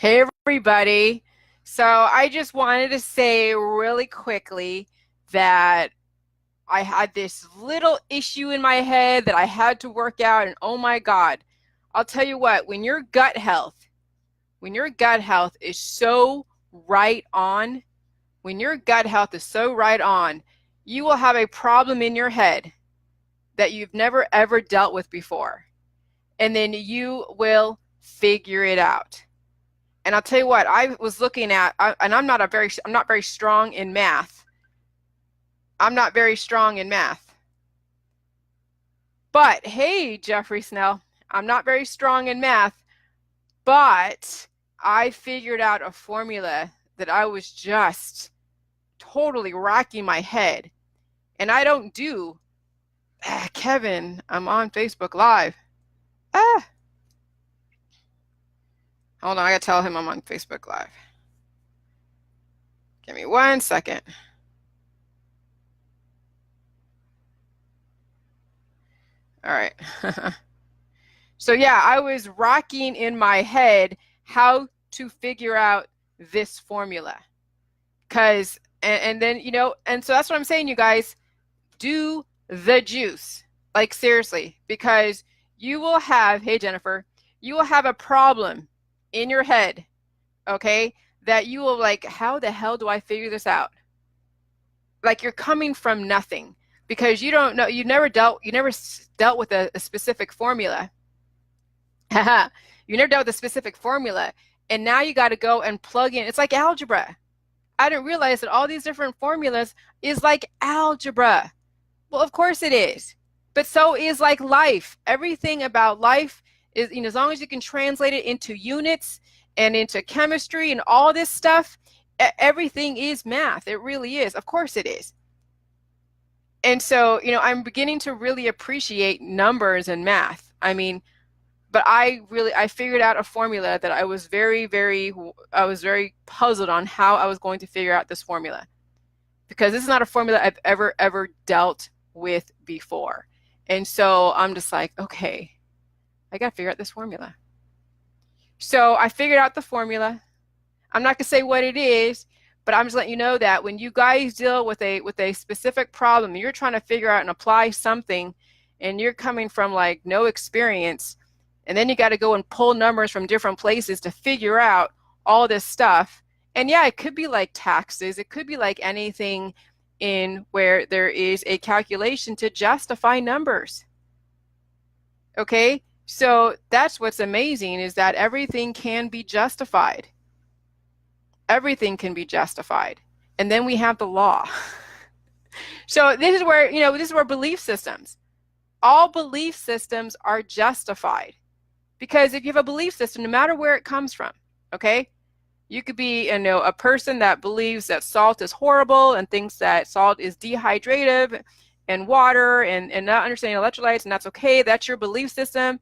Hey everybody. So I just wanted to say really quickly that I had this little issue in my head that I had to work out, and oh my God, I'll tell you what, when your gut health is so right on, when your gut health is so right on, you will have a problem in your head that you've never ever dealt with before. And then you will figure it out. And I'll tell you what, I was looking at, and I'm not very strong in math. I'm not very strong in math. But hey, Jeffrey Snell, I'm not very strong in math, but I figured out a formula that I was just totally racking my head. And I don't do, Kevin, I'm on Facebook Live. Ah, hold on, I gotta tell him I'm on Facebook Live. Give me 1 second. All right. So yeah, I was rocking in my head how to figure out this formula. And then, and so that's what I'm saying, you guys, do the juice. Like seriously, because you will have, hey Jennifer, you will have a problem in your head, okay, that you will like, how the hell do I figure this out? Like you're coming from nothing because you don't know, you never dealt with a specific formula. You never dealt with a specific formula, and now you got to go and plug in. It's like algebra. I didn't realize that all these different formulas is like algebra. Well, of course it is, but so is like life. Everything about life is, as long as you can translate it into units and into chemistry and all this stuff, everything is math. It really is. Of course it is. And so, I'm beginning to really appreciate numbers and math. I mean, but I figured out a formula that I was very puzzled on how I was going to figure out this formula, because this is not a formula I've ever dealt with before. And so I'm just like, okay, I got to figure out this formula. So I figured out the formula. I'm not going to say what it is, but I'm just letting you know that when you guys deal with a specific problem, you're trying to figure out and apply something, and you're coming from like no experience, and then you got to go and pull numbers from different places to figure out all this stuff. And yeah, it could be like taxes. It could be like anything in where there is a calculation to justify numbers. Okay, so that's what's amazing, is that everything can be justified. Everything can be justified. And then we have the law. So this is where belief systems, all belief systems are justified. Because if you have a belief system, no matter where it comes from, okay, you could be, a person that believes that salt is horrible and thinks that salt is dehydrative and water and not understanding electrolytes, and that's okay. That's your belief system,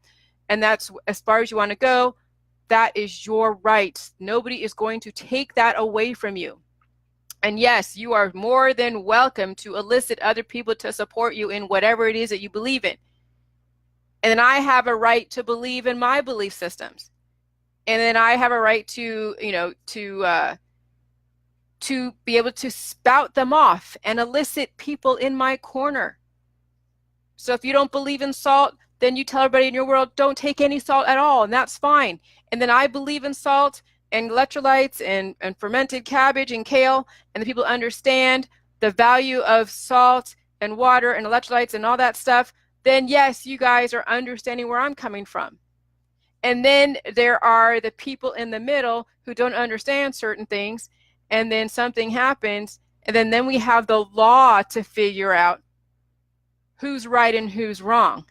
and that's as far as you want to go. That is your right. Nobody is going to take that away from you. And yes, you are more than welcome to elicit other people to support you in whatever it is that you believe in. And then I have a right to believe in my belief systems. And then I have a right to, to be able to spout them off and elicit people in my corner. So if you don't believe in salt, then you tell everybody in your world, don't take any salt at all, and that's fine. And then I believe in salt and electrolytes and fermented cabbage and kale, and the people understand the value of salt and water and electrolytes and all that stuff, then yes, you guys are understanding where I'm coming from. And then there are the people in the middle who don't understand certain things, and then something happens, and then we have the law to figure out who's right and who's wrong.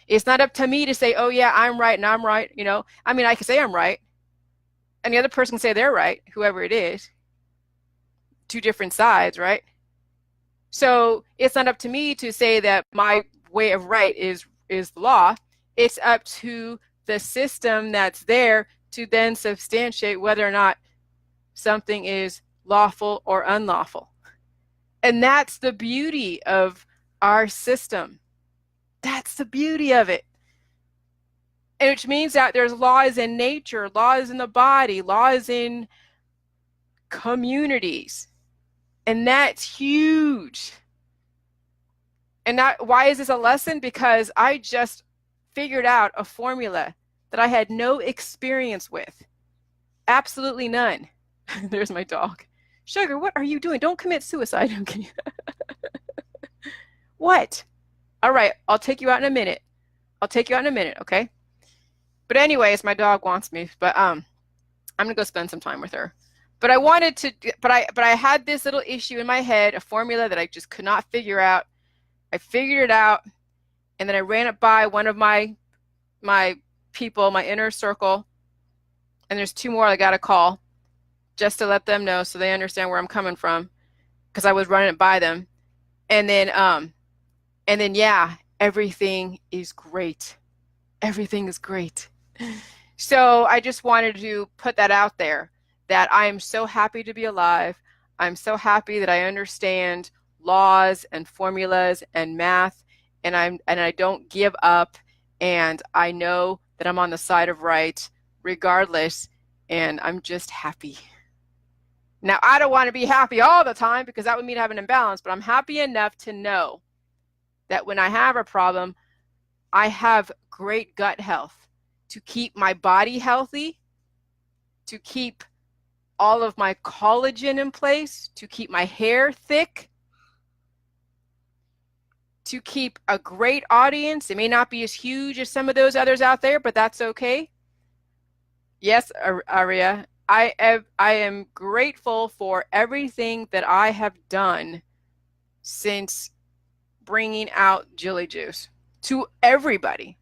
It's not up to me to say, oh yeah, I'm right and I'm right. I mean, I can say I'm right, and the other person can say they're right, whoever it is. Two different sides, right? So it's not up to me to say that my way of right is the law. It's up to the system that's there to then substantiate whether or not something is lawful or unlawful. And that's the beauty of our system. That's the beauty of it. And which means that there's laws in nature, laws in the body, laws in communities. And that's huge. And why is this a lesson? Because I just figured out a formula that I had no experience with. Absolutely none. There's my dog. Sugar, what are you doing? Don't commit suicide. What? All right, I'll take you out in a minute. I'll take you out in a minute, okay? But anyways, my dog wants me, but I'm gonna go spend some time with her. But I wanted to, but I had this little issue in my head, a formula that I just could not figure out. I figured it out, and then I ran it by one of my people, my inner circle, and there's 2 more I got to call just to let them know so they understand where I'm coming from, because I was running it by them. And then yeah, everything is great. Everything is great. So I just wanted to put that out there, that I am so happy to be alive. I'm so happy that I understand laws and formulas and math, and I don't give up, and I know that I'm on the side of right regardless, and I'm just happy. Now, I don't want to be happy all the time because that would mean having an imbalance, but I'm happy enough to know that when I have a problem, I have great gut health to keep my body healthy, to keep all of my collagen in place, to keep my hair thick, to keep a great audience. It may not be as huge as some of those others out there, but that's okay. Yes, Aria, I am grateful for everything that I have done since bringing out Jilly Juice to everybody.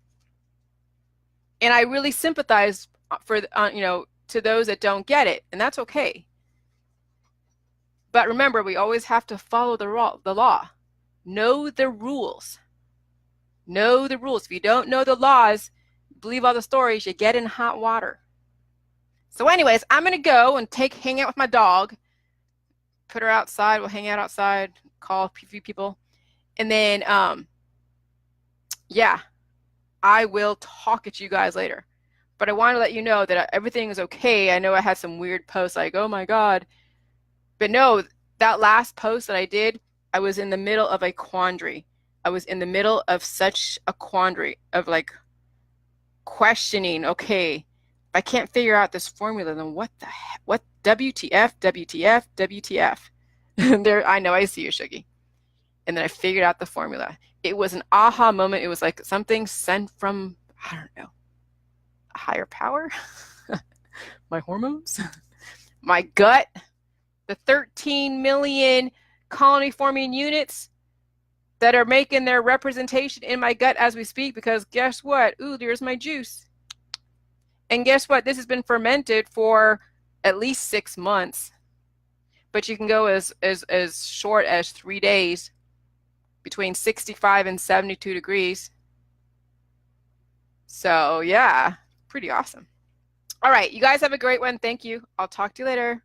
And I really sympathize for, to those that don't get it, and that's okay. But remember, we always have to follow the law. Know the rules. Know the rules. If you don't know the laws, believe all the stories, you get in hot water. So anyways, I'm going to go and hang out with my dog. Put her outside. We'll hang out outside, call a few people. And then, yeah, I will talk at you guys later. But I want to let you know that everything is okay. I know I had some weird posts like, oh my God. But no, that last post that I did, I was in the middle of a quandary. I was in the middle of such a quandary of like questioning, okay, if I can't figure out this formula, then what the heck? What WTF, WTF, WTF? There, I know, I see you, Shuggy. And then I figured out the formula. It was an aha moment. It was like something sent from, I don't know, a higher power? My hormones? My gut? The 13 million colony forming units that are making their representation in my gut as we speak, because guess what? Ooh, there's my juice. And guess what? This has been fermented for at least 6 months, but you can go as short as 3 days, between 65 and 72 degrees. So yeah, pretty awesome. All right, you guys have a great one. Thank you. I'll talk to you later.